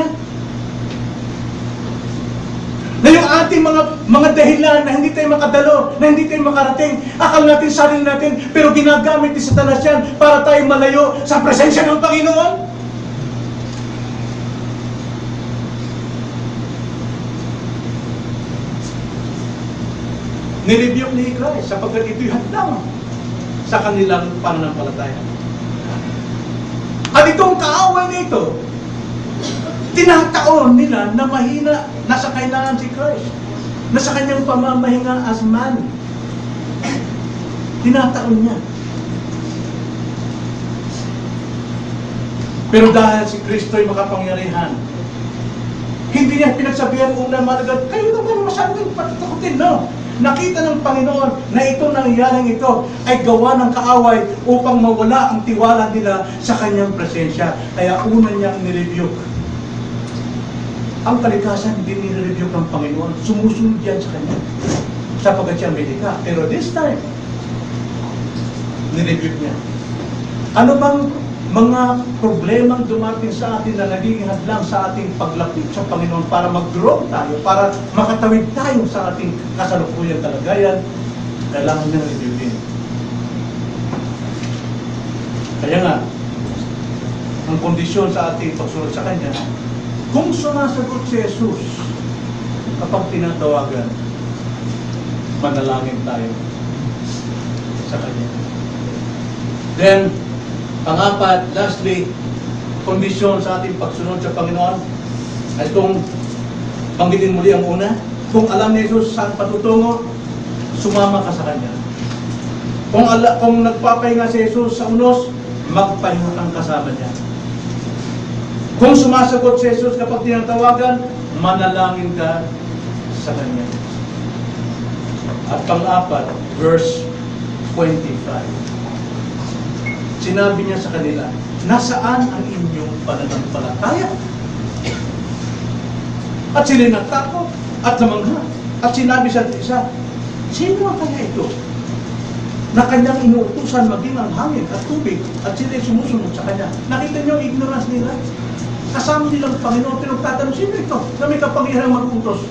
Na yung ating mga dahilan na hindi tayo makadalo, na hindi tayo makarating, akal natin, sarili natin, pero ginagamit ni Satanas yan para tayo malayo sa presensya ng Panginoon. Nirebuke ni Christ sapagkat ito'y hadlang sa kanilang pananampalataya. At itong kaaway na ito, tinataon nila na mahina, nasa kailangan si Christ. Nasa kanyang pamamahinga as man. Tinataon niya. Pero dahil si Kristo ay makapangyarihan, hindi niya pinagsabihan una malagad, kayo naman masyadong patatakutin, no? Nakita ng Panginoon na itong nangyaring ito ay gawa ng kaaway upang mawala ang tiwala nila sa kanyang presensya. Kaya una niyang nirebuke. Ang kalikasan hindi nire-review ng Panginoon. Sumusunod yan sa Kanya. Sapagkat siya may likha. Pero this time, nire-review niya. Ano bang mga problemang dumating sa atin na naging hadlang sa ating paglapit sa Panginoon para mag-grow tayo, para makatawid tayo sa ating kasalukuyang kalagayan, kailangan niyang reviewin. Kaya nga, ang kondisyon sa ating pagsunod sa Kanya, kung sumasagot si Jesus kapag tinatawagan, manalangin tayo sa Kanya. Then, pangapat, lastly, kondisyon sa ating pagsunod sa Panginoon ay itong banggitin muli ang una. Kung alam ni Jesus saan patutungo, sumama ka sa Kanya. Kung nagpapahinga si Jesus sa unos, magpahinga kang kasama niya. Kung sumasagot si Jesus kapag tinatawagan, manalangin ka sa Kanya. At pang-apat, verse 25. Sinabi niya sa kanila, nasaan ang inyong pananampalataya? At sila natakot at namangha. At sinabi sa isa, sino ang kaya ito? Na kanyang inuutusan maging ang hangin at tubig at sila'y sumusunod sa Kanya. Nakita niyo ang ignorance nila? Kasama nilang Panginoon, pinagtatanong, sino ito na may kapangyarihang mag-utos?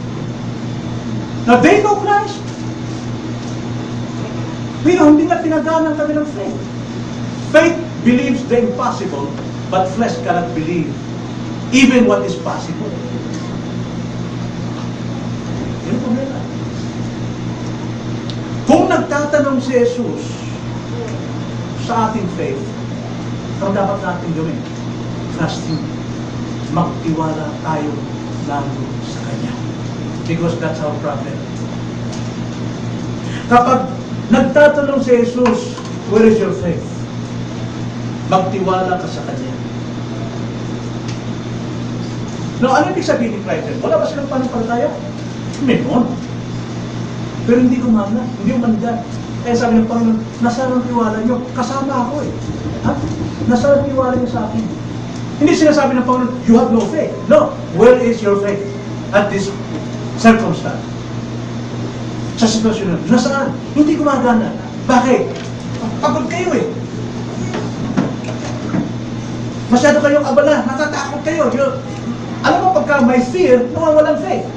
Na they know Christ. Pero hindi na pinagana kami ng faith. Faith believes the impossible, but flesh cannot believe even what is possible. Yun po nila. Kung nagtatanong si Jesus sa ating faith, ang dapat natin gawin, trusting, magtiwala tayo lalo sa Kanya. Because that's our problem. Kapag nagtatanong si Jesus, where is your faith? Magtiwala ka sa Kanya. No, ano ibig sabihin ni Christ? Wala ba silang panampalataya? Meron. Pero hindi gumana, hindi umanda. Kaya sabi ng Panginoon, nasaan ang tiwala nyo? Kasama ako eh. Ha? Nasaan ang tiwala nyo sa akin? Hindi sinasabi ng Panginoon, you have no faith. No, where is your faith? At this circumstance. Sa sitwasyon na, nasaan? Hindi gumagana. Bakit? Pagod kayo eh. Masyado kayong abala, natatakot kayo. Alam mo, pagka may fear, nawawalang faith.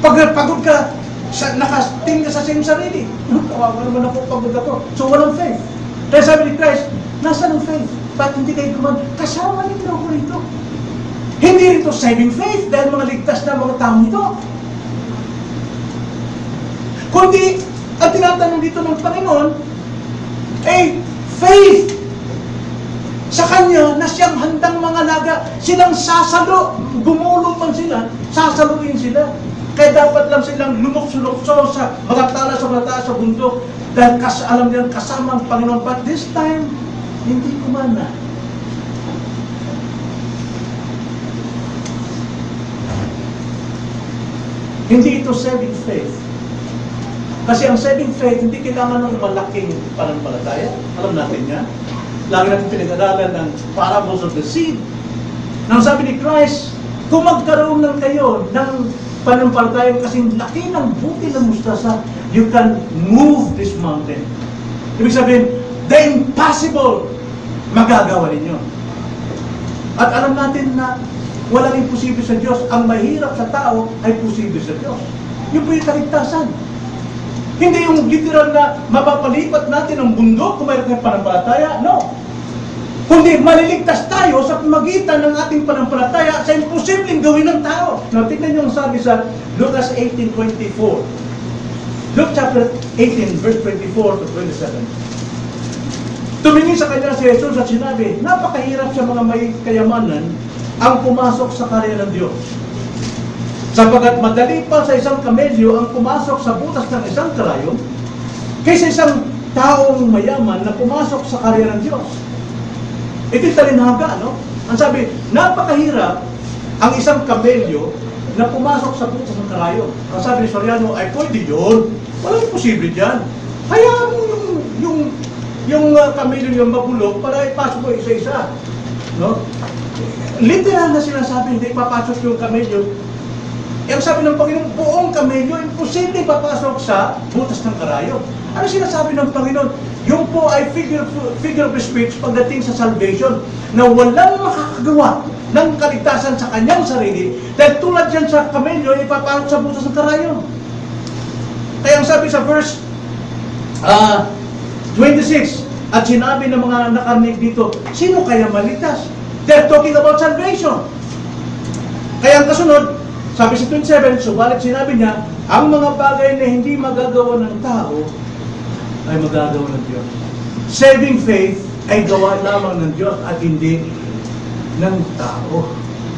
Pag pagod ka, nakating ka sa siyang sarili. Kawawa naman ako, pagod ako. So walang faith. Kaya sabi ni Christ, nasaan ang faith? Ba't hindi kayo gumagana? Kasama ninyo ako rito. Hindi rito saving faith dahil mga ligtas na mga tao nito. Kundi, ang tinatanong dito ng Panginoon, ay faith sa Kanya na siyang handang mga laga, silang sasalo, gumulong man sila, sasaluin sila. Kaya dapat lang silang lumukso-lukso sa mga taas sa bundok dahil alam nilang kasama ang Panginoon. But this time, hindi kumana. Hindi ito saving faith. Kasi ang saving faith, hindi kailangan ng malaking pananampalataya. Alam natin yan. Lagi natin pinag-aralan ng parables of the seed. Nang sabi ni Christ, kung magkaroon lang kayo ng pananampalataya kasing laki ng buti ng mustasa, you can move this mountain. Ibig sabihin, the impossible, magagawa ninyo. At alam natin na walang imposible sa Diyos. Ang mahirap sa tao ay posible sa Diyos. Yung po yung kaligtasan. Hindi yung literal na mapapalipat natin ang bundok kung mayroon tayong pananampalataya. No. Kundi maliligtas tayo sa pamagitan ng ating pananampalataya sa imposibleng gawin ng tao. Now, tignan niyo ang sabi sa Lucas 18:24. Luke chapter 18, verse 24 to 27. Tumingin sa kanya si Jesus at sinabi, napakahirap sa mga may kayamanan ang pumasok sa karya ng Diyos. Sapagat madali pa sa isang kamelyo ang pumasok sa butas ng isang karayon kaysa isang taong mayaman na pumasok sa karya ng Diyos. Ito'y talinhaga, no? Ang sabi, napakahirap ang isang kamelyo na pumasok sa butas ng karayon. Ang sabi ni Soriano, ay pwede yun. Walang posible dyan. Hayaan mo yung kamelyo yung mabulok para ipasok mo isa-isa. No? Literal na sinasabi, hindi papasok yung kamelyo. Ang sabi ng Panginoon, buong kamelyo, imposible papasok sa butas ng karayon. Ano sinasabi ng Panginoon? Yung po ay figure of speech pagdating sa salvation na walang makakagawa ng kaligtasan sa kanyang sarili dahil tulad yan sa kamelyo, ipapasok sa butas ng karayon. Kaya ang sabi sa verse 26, at sinabi ng mga nakarinig dito, sino kaya maligtas? They're talking about salvation. Kaya ang kasunod, sabi sa 27, subalit sinabi niya, ang mga bagay na hindi magagawa ng tao ay magagawa ng Diyos. Saving faith ay gawa lamang ng Diyos at hindi ng tao.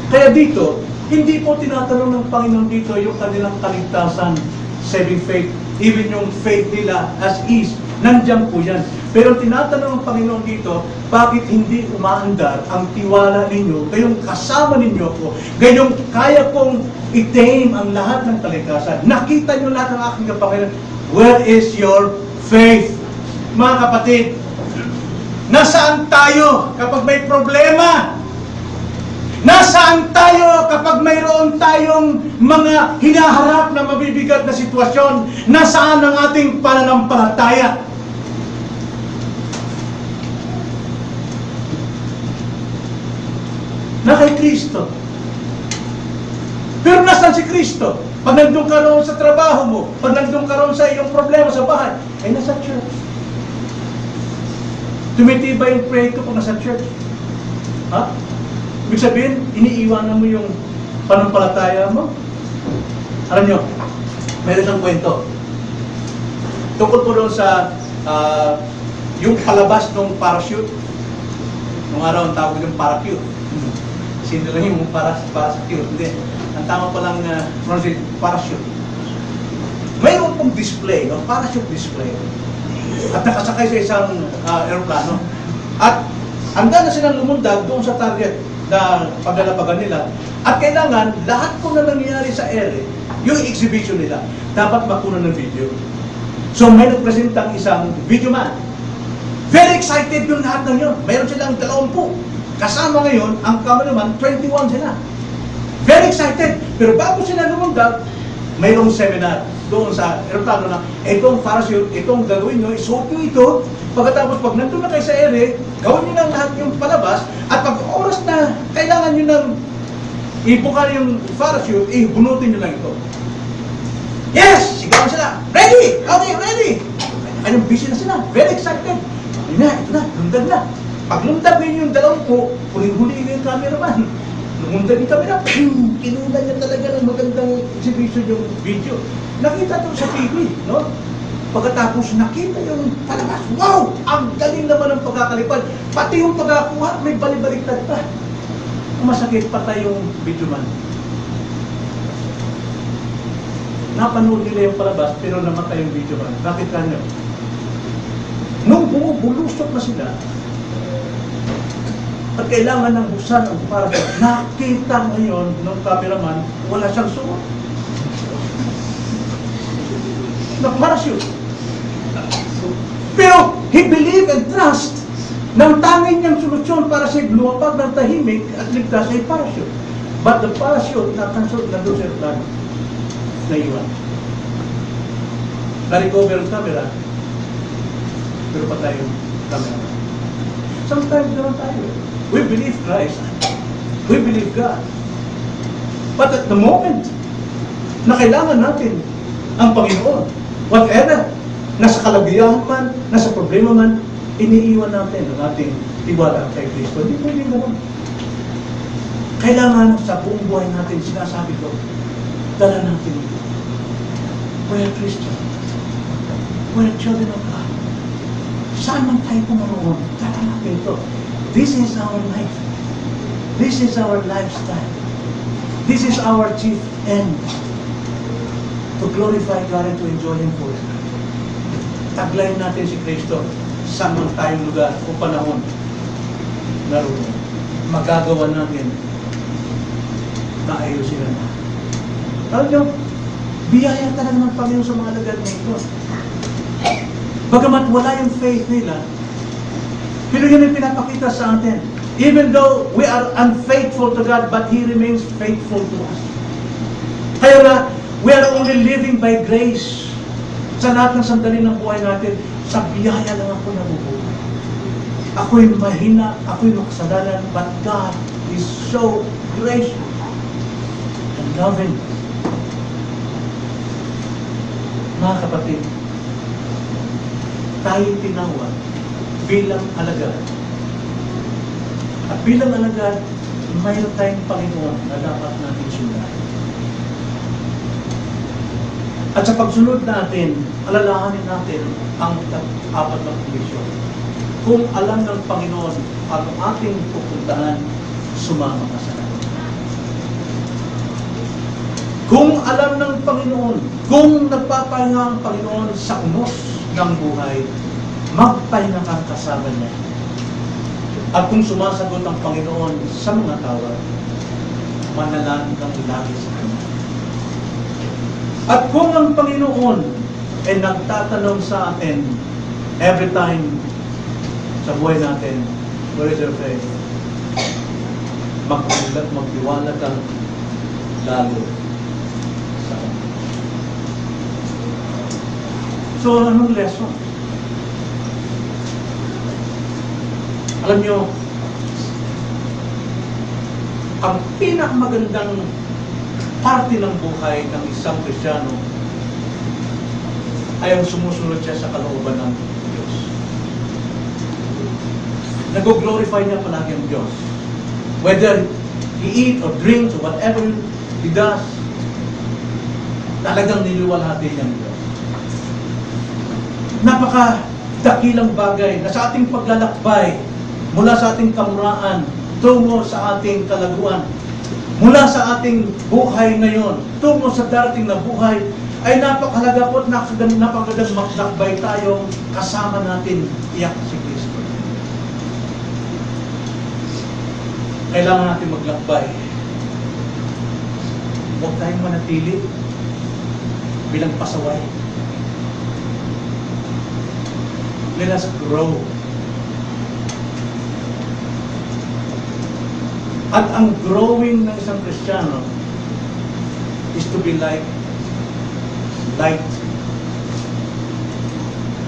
Kaya dito, hindi po tinatanong ng Panginoon dito yung kanilang kaligtasan, saving faith, even yung faith nila as is, nandiyan po yan. Pero tinatanong ng Panginoon dito, bakit hindi umaandar ang tiwala ninyo, gayong kasama ninyo ako, gayong kaya kong i-tame ang lahat ng kalikasan. Nakita nyo lahat ng aking kapangyarihan. Where is your faith? Mga kapatid, nasaan tayo kapag may problema? Nasaan tayo kapag mayroon tayong mga hinaharap na mabibigat na sitwasyon? Nasaan ang ating pananampalataya? Na kay Kristo. Pero nasaan si Kristo? Pag nandun ka roon sa trabaho mo, pag nandun ka roon sa iyong problema sa bahay, ay nasa church. Tumitibay yung pray ko pag nasa church. Ha? Ibig sabihin, iniiwanan mo yung panampalataya mo. Alam nyo, mayroon isang kwento. Tungkol po doon sa yung palabas ng parachute. Nung araw, ang tawag yung parachute. Sino lang yung parachute. Hindi. Ang tama palang parachute. Mayroon pong display, no? Parachute display. At nakasakay sa isang aeroplano. At handa na silang lumundag doon sa target na paglalabagan nila. At kailangan, lahat po na nangyayari sa ere, yung exhibition nila, dapat makunan ng video. So may nagpresentang isang video man. Very excited yung lahat ng yun. Mayroon silang 20. Kasama ngayon, ang cameraman, 21 sila. Very excited. Pero bago sila lumundag, mayroong seminar doon sa aeroplano na itong parachute, itong gagawin nyo, isuot nyo ito. Pagkatapos, pag nandun na kayo sa ere, gawin nyo lang lahat yung palabas. At pag oras na kailangan nyo ng ibuka yung parachute, bunutin nyo lang ito. Yes! Sigaw sila. Ready! Okay, ready! Anong busy na sila. Very excited. Ito na, lundag na. Pag lundag nyo yung 20, huling-huli yung cameraman. Lumundag yung camera, kinundan niya talaga ng magandang exhibition yung video. Nakita ito sa TV, no? Pagkatapos nakita yung palabas, wow! Ang galing naman ng pagkakalipad. Pati yung pagkakuha, may balibaliktad pa. Masakit patay yung video man. Napanood nila yung palabas, pero namatay yung video man. Bakit kanyo? Nung bumubulusok na sila, at kailangan ng buksan ang parachute, nakita ngayon ng cameraman, wala siyang suot. Na parachute. Pero, he believe and trust na ang tanging niyang solusyon para siya lumapag ng tahimik at ligtas ay parachute. But the parachute na cancel na doon sa aeroplano. Naiwan. Na-recover ang camera, pero patay yung camera. Sometimes naman tayo. We believe Christ. We believe God. But at the moment na kailangan natin ang Panginoon, whatever, nasa kalabihan man, nasa problema man, iniiwan natin ang ating tiwala kay Kristo. Hindi pwede naman. Kailangan sa buong buhay natin, sinasabi ko, dala natin ito. We're Christian. We're children of God. Saan man tayo pumaroon, dala natin ito. This is our life. This is our lifestyle. This is our chief end. To glorify God and to enjoy Him forever. Taglayin natin si Kristo saan man tayong lugar o panahon naroon. Magagawa natin na ayusin na. Alam nyo, biyaya talaga ng Panginoon sa mga lugar na ito. Bagamat wala yung faith nila, pero yun yung pinapakita sa atin. Even though we are unfaithful to God, but He remains faithful to us. Kaya nga, we are only living by grace. Sa lahat ng sandali ng buhay natin, sa biyaya lang ako nabubuhay. Ako'y mahina, ako'y makasalanan, but God is so gracious and loving. Mga kapatid, tayo tinawag bilang alagad. At bilang alagad, mayroon tayong Panginoon na dapat natin sundan. At sa pagsunod natin, alalahanin natin ang apat na kondisyon. Kung alam ng Panginoon at ang ating pupuntahan, sumama ka sa Kanya. Kung alam ng Panginoon, kung nagpapahinga ang Panginoon sa unos ng buhay, magpahinga kang kasama niya. At kung sumasagot ang Panginoon sa mga tawag, manalangin kang lagi sa Kanya. At kung ang Panginoon ay nagtatanong sa atin every time sa buhay natin, where is your faith? Magtiwala kang lalo sa Kanya. So, anong lesson? Alam nyo, ang pinakamagandang parte ng buhay ng isang Kristiyano ay ang sumusunod siya sa kalooban ng Diyos. Nag-glorify niya palagi ang Diyos. Whether he eat or drinks or whatever he does, talagang niliwalhati niya ang Diyos. napakadakilang bagay na sa ating paglalakbay mula sa ating kamuraan tungo sa ating kalaguan, mula sa ating buhay ngayon tungo sa darating na buhay, ay napakahalaga po at napakagandang maglakbay tayo kasama natin iyak si Kristo. Kailangan natin maglakbay. Huwag tayong manatili bilang pasaway. Let us grow. At ang growing ng isang Kristiyano is to be like light.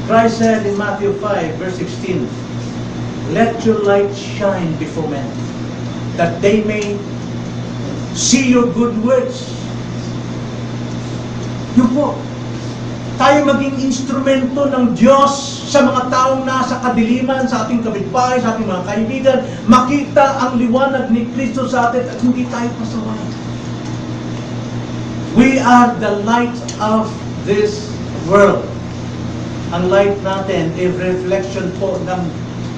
Christ said in Matthew 5, verse 16, "Let your light shine before men, that they may see your good works." Yun po, tayo maging instrumento ng Diyos sa mga taong nasa kadiliman, sa ating kapitbahay, sa ating mga kaibigan, makita ang liwanag ni Kristo sa atin at hindi tayo pasaway. We are the light of this world. Ang light natin ay reflection po ng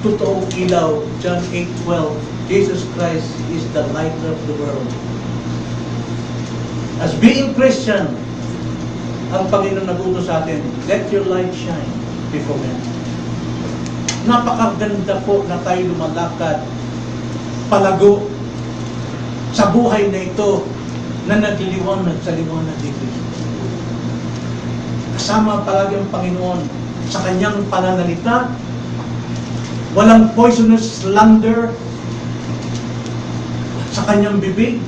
totoong ilaw. John 8:12, Jesus Christ is the light of the world. As being Christian, ang Panginoon nagutos sa atin, let your light shine before men. Napakaganda po na tayo lumalakad palago sa buhay na ito na nagliliwanag sa liwanag ni Kristo. Kasama palagi ang Panginoon sa kanyang pananalita, walang poisonous slander sa kanyang bibig,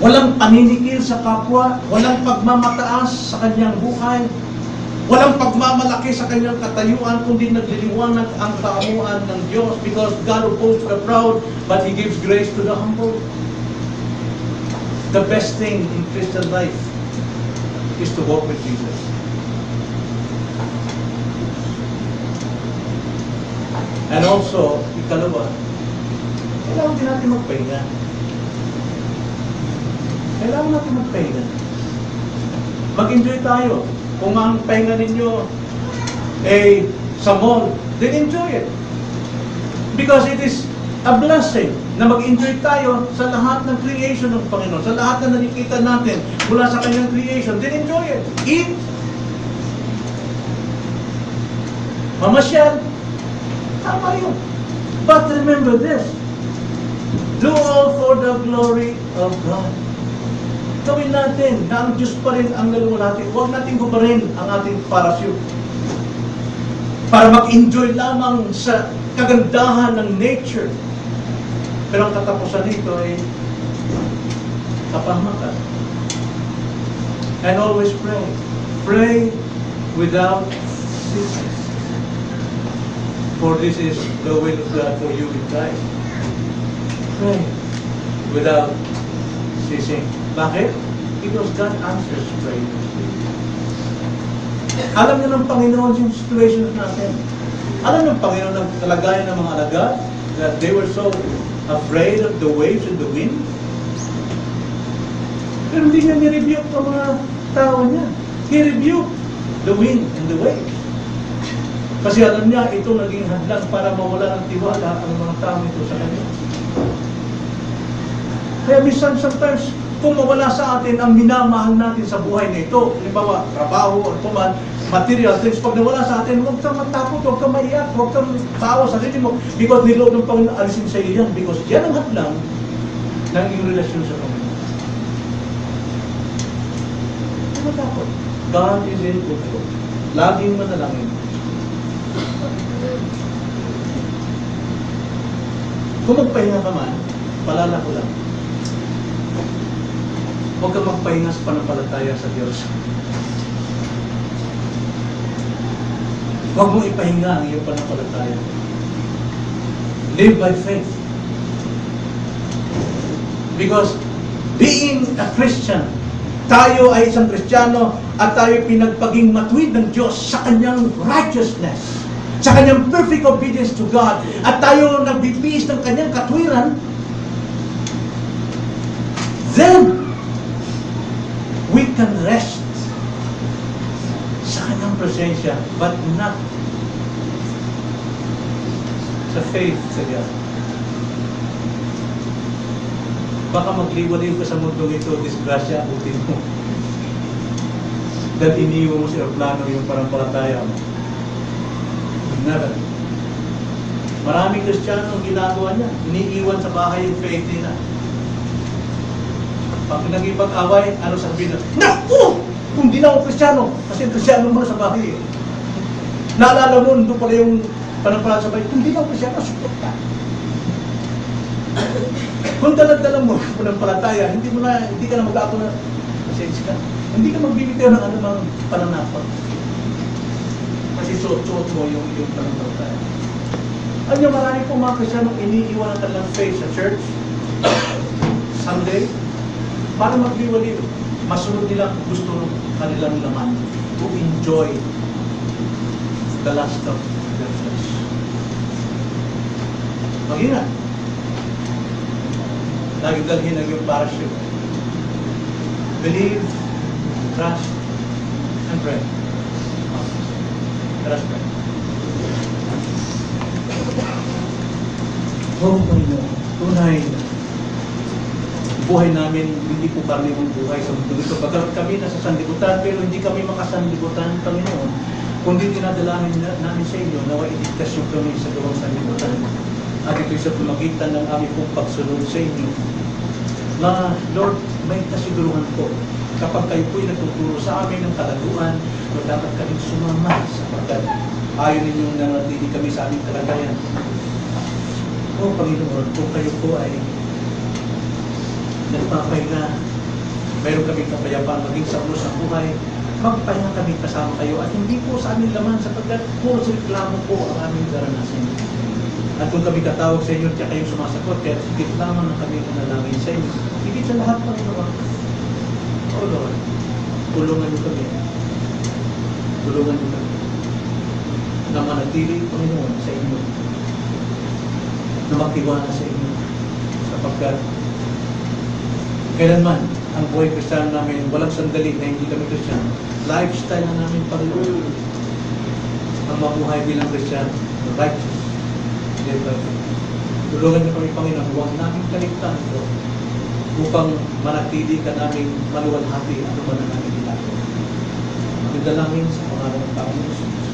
walang paninikil sa kapwa, walang pagmamataas sa kanyang buhay, walang pagmamalaki sa kanyang katayuan, kundi nagliliwanag ang kaamuan ng Diyos, because God opposes the proud, but He gives grace to the humble. The best thing in Christian life is to walk with Jesus. And also, ikalawa, kailangan din natin magpahinga. Kailangan natin magpahinga. Mag-enjoy tayo. Kung ang pahinga ninyo ay sa mall, then enjoy it. Because it is a blessing na mag-enjoy tayo sa lahat ng creation ng Panginoon, sa lahat na nakikita natin mula sa kanyang creation, then enjoy it. Eat. Mamasyal. Tama yun. But remember this. Do all for the glory of God. Gawin natin na ang Diyos pa rin ang nalungo natin. Huwag natin gubarin ang ating parachute para mag-enjoy lamang sa kagandahan ng nature. Pero ang katapusan nito ay kapahamakan. And always pray. Pray without ceasing. For this is the will of God for you in Christ. Pray without ceasing. Bakit? Because God answers prayer. Alam niyo ng Panginoon yung situations natin. Alam ng Panginoon ang kalagayan ng mga alagad, that they were so afraid of the waves and the wind. Pero hindi niya ni-rebuke ang mga tao niya. He rebuked the wind and the waves. Kasi alam niya, ito naging hadlang para mawala ng tiwala ang mga tao ito sa kanya. Kaya minsan, sometimes, kung mawala sa atin ang minamahal natin sa buhay na ito, halimbawa, trabaho, o tuman, material things, pag nawala sa atin, huwag kang matakot, huwag kang maiyak, huwag kang bawa sa sarili mo, because nilood ng Panginoon alisin sa iyo yan, because yan ang hadlang ng iyong relasyon sa Panginoon. Huwag matakot. God is in control. Laging manalangin. Kung magpahinga ka man, palala ko lang. Huwag kang magpahinga sa panampalataya sa Diyos. Huwag mong ipahinga ang iyong panampalataya. Live by faith. Because being a Christian, tayo ay isang Kristiyano at tayo pinagpaging matuwid ng Diyos sa kanyang righteousness, sa kanyang perfect obedience to God, at tayo nagbibihis ng kanyang katwiran, then we can rest ang presensya, but not sa faith sa God. Baka magliwaliw ka sa mundong ito, disgrasya, abutin mo. Dahil iniiwan mo sa aeroplano yung parampalataya mo. Never. Maraming Kristiyano ang ginagawa niya. Iniiwan sa bahay yung faith nila. Pag nagipag-away, ano sabihin na, naku! Kung di na ako Kristiyano, kasi Kristiyano mo na sa bahay. Naalala mo, nito pala yung panampalataya sa bahay, kung di na ako Kristiyano, support ka. Kung dalag-dalag mo panampalataya, hindi ka na mag-ako na, pasensya ka. Hindi ka magbibitaw ng anumang pananapat. Kasi suot mo yung pananampalataya. Alam niyo, marami po mga Kristiyanong iniiwan ang kanilang faith sa church, Sunday, para magliwaliw. Masunod nila kung gusto ng kanilang laman to enjoy the last of their flesh. Mag-ingat. Nagdalhin ang yung parachute. Believe, trust, and pray. Trust, pray. Oh, Panginoon, tunay na buhay namin, hindi po kami ang buhay sa mundo ito. Pagkat kami nasa sanlibutan, pero hindi kami makasanlibutan, Panginoon. Kundi dinadalahin namin sa inyo, nawa iligtas yung kami sa gawang sanlibutan. At ito'y sa pamagitan ng aming pong pagsunod sa inyo. Na, Lord, may kasiguruhan po. Kapag kayo po'y natuturo sa amin ng kalaguan, Lord, dapat kaming sumama sapagkat ayaw ninyong nanatili kami sa aming kalagayan. O Panginoon, kung kayo po ay nagpapahinga, mayroon kami kapayapaan maging sa ulos ng buhay, magpahinga kami kasama kayo at hindi po sa aming laman sapagkat puro sa reklamo po ang aming daranasin. At kung kami katawag sa inyo at kayong sumasagot, kaya higit lamang na kami manalangin sa inyo. Higit sa lahat, Panginoon. O Lord, tulungan niyo kami. Tulungan niyo kami na manatili, Panginoon, sa inyo. Na magtiwala sa inyo. Sapagkat kailanman ang buhay Kristiyano namin, walang sandali na hindi kami Kristiyano. Lifestyle na namin, Panginoon. Ang mabuhay bilang Kristiyano, righteous. Tulungan niyo kami, Panginoon, huwag namin kaligtaan ito upang manatili ka namin maluwalhati ano man ang aming ginagawa. Magdalangin sa pangalan ng Panginoon Jesus.